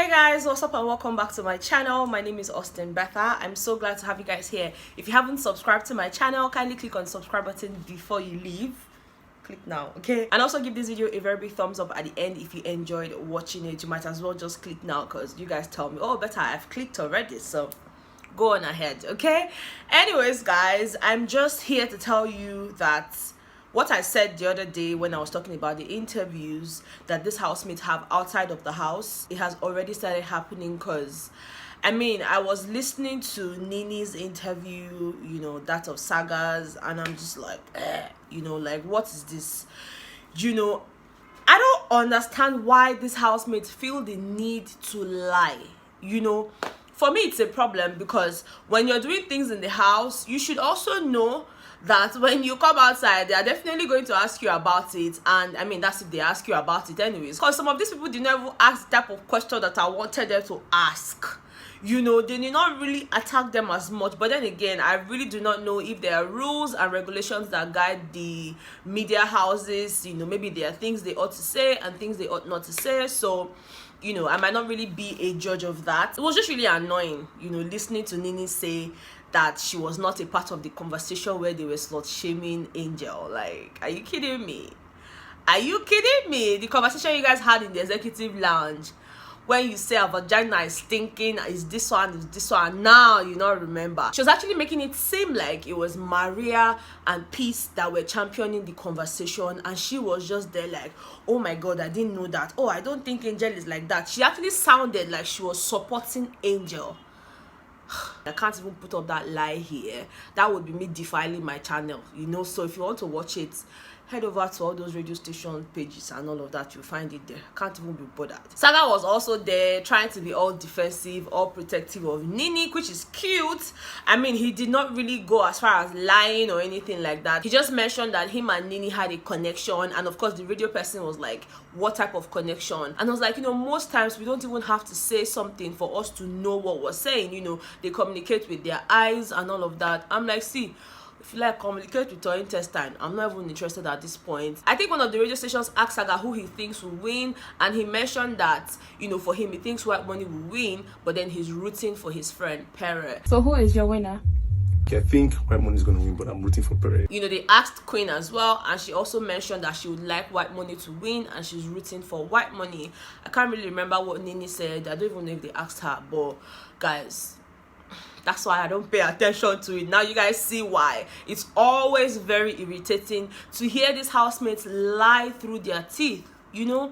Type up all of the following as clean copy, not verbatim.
Hey guys, what's up and welcome back to my channel. My name is Bbnaija. I'm so glad to have you guys here. If you haven't subscribed to my channel, kindly click on the subscribe button before you leave. Click now, okay? And also give this video a very big thumbs up at the end if you enjoyed watching it. You might as well just click now because you guys tell me, oh, better, I've clicked already, so go on ahead, okay? Anyways guys, I'm just here to tell you that what I said the other day when I was talking about the interviews that this housemates have outside of the house, it has already started happening. Because I mean, I was listening to Nini's interview, you know, that of Saga's, and I'm just like, you know, like, what is this? You know, I don't understand why these housemates feel the need to lie. You know, for me it's a problem, because when you're doing things in the house, you should also know that when you come outside, they are definitely going to ask you about it. And I mean, that's if they ask you about it anyways, because some of these people did not even ask the type of question that I wanted them to ask. You know, they did not really attack them as much. But then again, I really do not know if there are rules and regulations that guide the media houses. You know, maybe there are things they ought to say and things they ought not to say. So, you know, I might not really be a judge of that. It was just really annoying, you know, listening to Nini say that she was not a part of the conversation where they were slut-shaming Angel. Like, are you kidding me? Are you kidding me? The conversation you guys had in the executive lounge, when you say a vagina is stinking, is this one, now you not remember. She was actually making it seem like it was Maria and Peace that were championing the conversation, and she was just there like, oh my god, I didn't know that. Oh, I don't think Angel is like that. She actually sounded like she was supporting Angel. I can't even put up that lie here. That would be me defiling my channel, you know. So if you want to watch it, head over to all those radio station pages and all of that. You'll find it there. Can't even be bothered. Saga was also there trying to be all defensive, all protective of Nini, which is cute. I mean, he did not really go as far as lying or anything like that. He just mentioned that him and Nini had a connection, and of course the radio person was like, what type of connection? And I was like, you know, most times we don't even have to say something for us to know what we're saying. You know, they communicate with their eyes and all of that. I'm like, see, if you like, communicate with your intestine. I'm not even interested at this point. I think one of the radio stations asked Saga who he thinks will win, and he mentioned that, you know, for him, he thinks Whitemoney will win, but then he's rooting for his friend Pere. So who is your winner? I think Whitemoney is going to win, but I'm rooting for Pere. You know, they asked Queen as well, and she also mentioned that she would like Whitemoney to win, and she's rooting for Whitemoney. I can't really remember what Nini said. I don't even know if they asked her, but guys, that's why I don't pay attention to it. Now you guys see why. It's always very irritating to hear these housemates lie through their teeth, you know?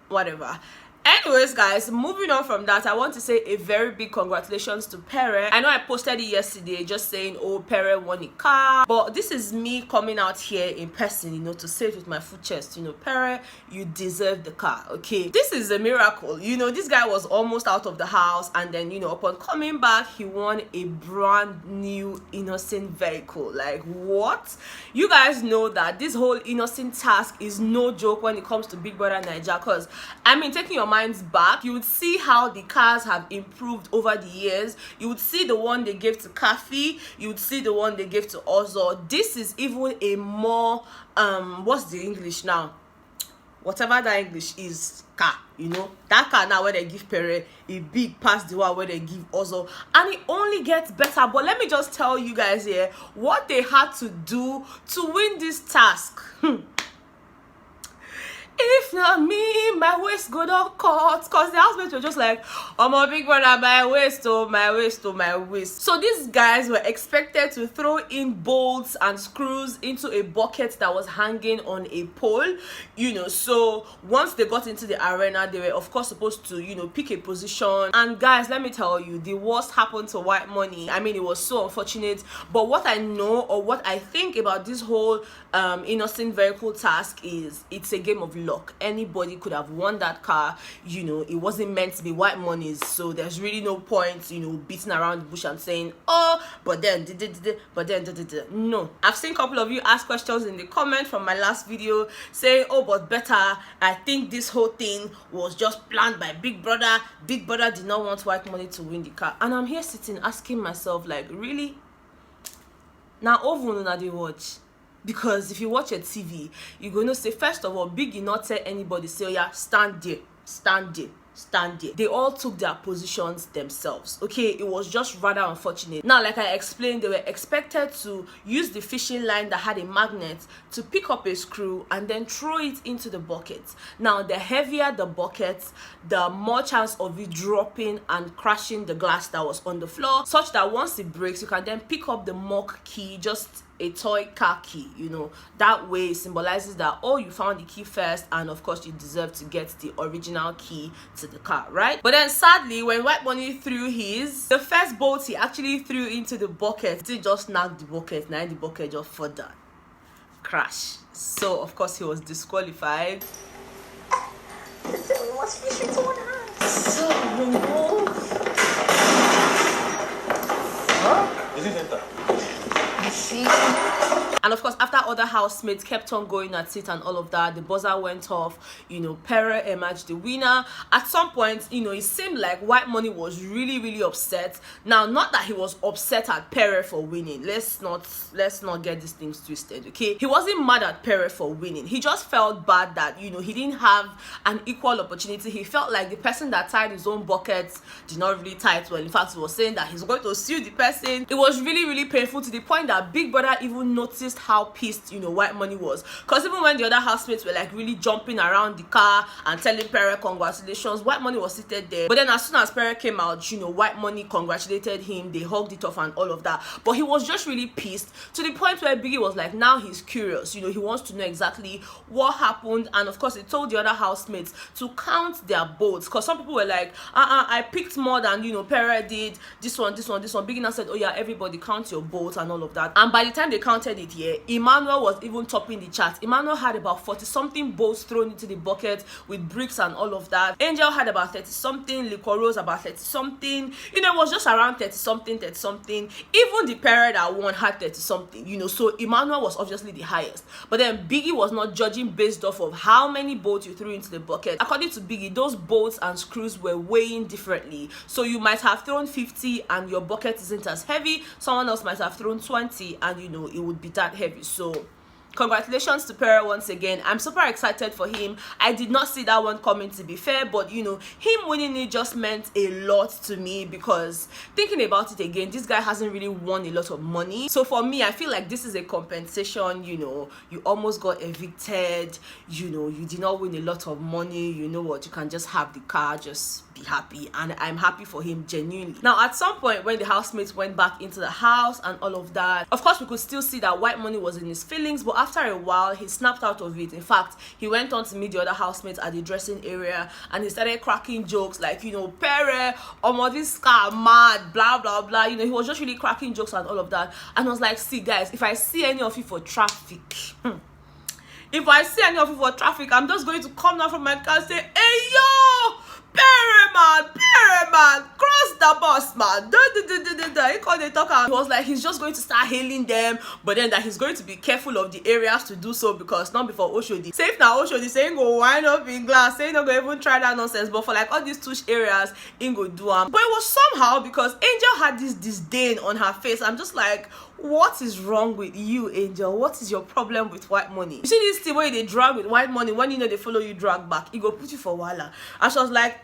Whatever. Anyways guys, moving on from that, I want to say a very big congratulations to Pere. I know I posted it yesterday just saying, oh, Pere won a car, but this is me coming out here in person, you know, to say it with my full chest, you know, Pere, you deserve the car, okay? This is a miracle. You know, this guy was almost out of the house, and then, you know, upon coming back, he won a brand new innocent vehicle. Like, what? You guys know that this whole innocent task is no joke when it comes to Bbnaija, because I mean, taking your minds back, you would see how the cars have improved over the years. You would see the one they gave to Kafi, you would see the one they gave to Ozo. This is even a more what's the English now, whatever that English is, car, you know, that car now where they give Pere a big past the one where they give Ozo, and it only gets better. But let me just tell you guys here what they had to do to win this task. If not me, my waist go down cut, because the housemates were just like, oh my big brother, my waist, oh my waist, oh my waist. So these guys were expected to throw in bolts and screws into a bucket that was hanging on a pole, you know. So once they got into the arena, they were of course supposed to, you know, pick a position. And guys, let me tell you, the worst happened to Whitemoney. I mean, it was so unfortunate, but what I know, or what I think about this whole innocent vehicle task is, it's a game of luck. Anybody could have won that car. You know, it wasn't meant to be Whitemoney's, so there's really no point, you know, beating around the bush and saying, oh, but then no. I've seen a couple of you ask questions in the comment from my last video saying, oh, but better, I think this whole thing was just planned by Big Brother. Big Brother did not want Whitemoney to win the car. And I'm here sitting asking myself, like, really? Now over na dey watch. Because if you watch a TV, you're going to say, first of all, Big did not tell anybody, say, oh yeah, stand there, stand there. They all took their positions themselves. Okay, it was just rather unfortunate. Now, like I explained, they were expected to use the fishing line that had a magnet to pick up a screw and then throw it into the bucket. Now, the heavier the bucket, the more chance of it dropping and crashing the glass that was on the floor, such that once it breaks, you can then pick up the mock key, just a toy car key. You know, that way it symbolizes that, oh, you found the key first, and of course you deserve to get the original key to the car, right? But then sadly, when Whitemoney threw the first bolt he actually threw into the bucket, he just knocked the bucket. Now the bucket just further crash. So of course he was disqualified. So Is it enter? And of course, after other housemates kept on going at it and all of that, the buzzer went off. You know, Pere emerged the winner. At some point, you know, it seemed like Whitemoney was really upset. Now, not that he was upset at Pere for winning. Let's not get these things twisted, okay? He wasn't mad at Pere for winning. He just felt bad that, you know, he didn't have an equal opportunity. He felt like the person that tied his own buckets did not really tie it well. In fact, he was saying that he's going to sue the person. It was really painful, to the point that Big Brother even noticed how pissed, you know, Whitemoney was. Because even when the other housemates were like really jumping around the car and telling Pere congratulations, Whitemoney was seated there. But then as soon as Pere came out, you know, Whitemoney congratulated him, they hugged it off and all of that. But he was just really pissed, to the point where Biggie was like, now he's curious, you know, he wants to know exactly what happened. And of course he told the other housemates to count their votes, because some people were like, I picked more than, you know, Pere did, this one. Biggie now said, oh yeah, everybody count your votes and all of that. And by the time they counted it, yeah, Emmanuel was even topping the chart. Emmanuel had about 40-something bolts thrown into the bucket with bricks and all of that. Angel had about 30-something, Liquor Rose about 30-something. You know, it was just around 30-something. Even the Pere that won had 30-something, you know, so Emmanuel was obviously the highest. But then Biggie was not judging based off of how many bolts you threw into the bucket. According to Biggie, those bolts and screws were weighing differently. So you might have thrown 50 and your bucket isn't as heavy. Someone else might have thrown 20 and, you know, it would be that heavy. So congratulations to Pere once again. I'm super excited for him. I did not see that one coming, to be fair, but you know, him winning it just meant a lot to me, because thinking about it again, this guy hasn't really won a lot of money. So for me, I feel like this is a compensation. You know, you almost got evicted, you know, you did not win a lot of money. You know what, you can just have the car, just be happy. And I'm happy for him, genuinely. Now at some point when the housemates went back into the house and all of that, of course we could still see that Whitemoney was in his feelings, but after a while he snapped out of it. In fact, he went on to meet the other housemates at the dressing area and he started cracking jokes like, you know, Pere, this car mad, blah blah. You know, he was just really cracking jokes and all of that. And I was like, see guys, if I see any of you for traffic, if I see any of you for traffic, I'm just going to come down from my car and say, hey yo, Pere man, cross the bus, man. He called the talker. He was like, he's just going to start hailing them, but then that he's going to be careful of the areas to do so, because not before Oshodi. Safe now, Oshodi saying go wind up in glass, saying not go even try that nonsense. But for like all these tush areas, in go do them. But it was somehow because Angel had this disdain on her face. I'm just like, what is wrong with you, Angel? What is your problem with Whitemoney? You see this thing where they drag with Whitemoney, when you know they follow you drag back, it go put you for wala. And she was like,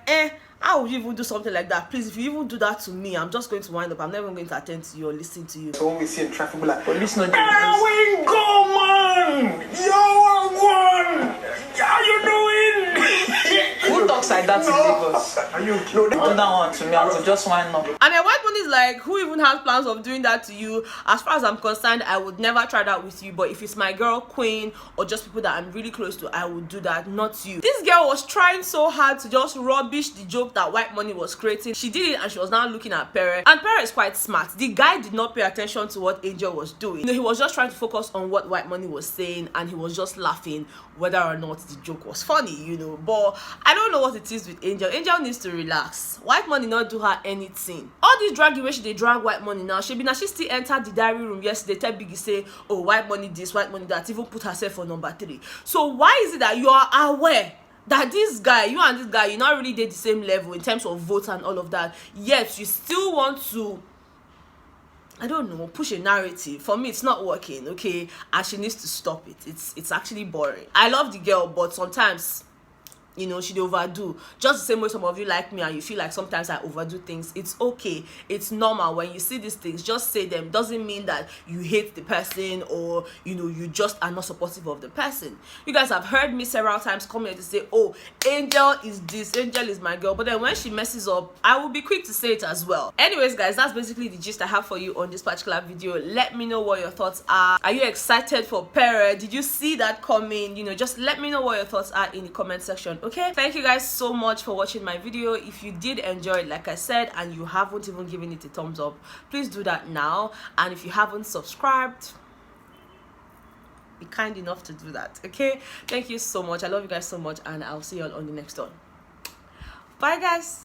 how would you even do something like that? Please, if you even do that to me, I'm just going to wind up. I'm never going to attend to you or listen to you. So when we see in traffic, we're like, police not we go, man! Yo, one! How you doing? Who talks like that in Lagos? Are you Do that one to me, I will just wind up. And then Whitemoney is like, who even has plans of doing that to you? As far as I'm concerned, I would never try that with you. But if it's my girl Queen or just people that I'm really close to, I would do that, not you. This girl was trying so hard to just rubbish the joke that Whitemoney was creating. She did it and she was now looking at Pere. And Pere is quite smart. The guy did not pay attention to what Angel was doing. You know, he was just trying to focus on what Whitemoney was saying and he was just laughing whether or not the joke was funny, you know. But I don't know what it is with Angel. Angel needs to relax. Whitemoney not do her anything. All this dragging where she drag Whitemoney now. She still entered the diary room yesterday. Tell Biggie say, oh, Whitemoney this, Whitemoney that, even put herself on number 3. So why is it that you are aware that this guy, you and this guy, you not really did the same level in terms of votes and all of that, yet you still want to, I don't know, push a narrative? For me, it's not working, okay? And she needs to stop it. It's actually boring. I love the girl, but sometimes you know, she overdo. Just the same way some of you like me and you feel like sometimes I overdo things. It's okay, it's normal. When you see these things, just say them. Doesn't mean that you hate the person or, you know, you just are not supportive of the person. You guys have heard me several times come here to say, oh, Angel is this, Angel is my girl, but then when she messes up, I will be quick to say it as well. Anyways guys, that's basically the gist I have for you on this particular video. Let me know what your thoughts are. Are you excited for Pere? Did you see that coming? You know, just let me know what your thoughts are in the comment section. Okay, thank you guys so much for watching my video. If you did enjoy it, like I said, and you haven't even given it a thumbs up, please do that now. And if you haven't subscribed, be kind enough to do that. Okay, thank you so much. I love you guys so much, and I'll see you all on the next one. Bye guys.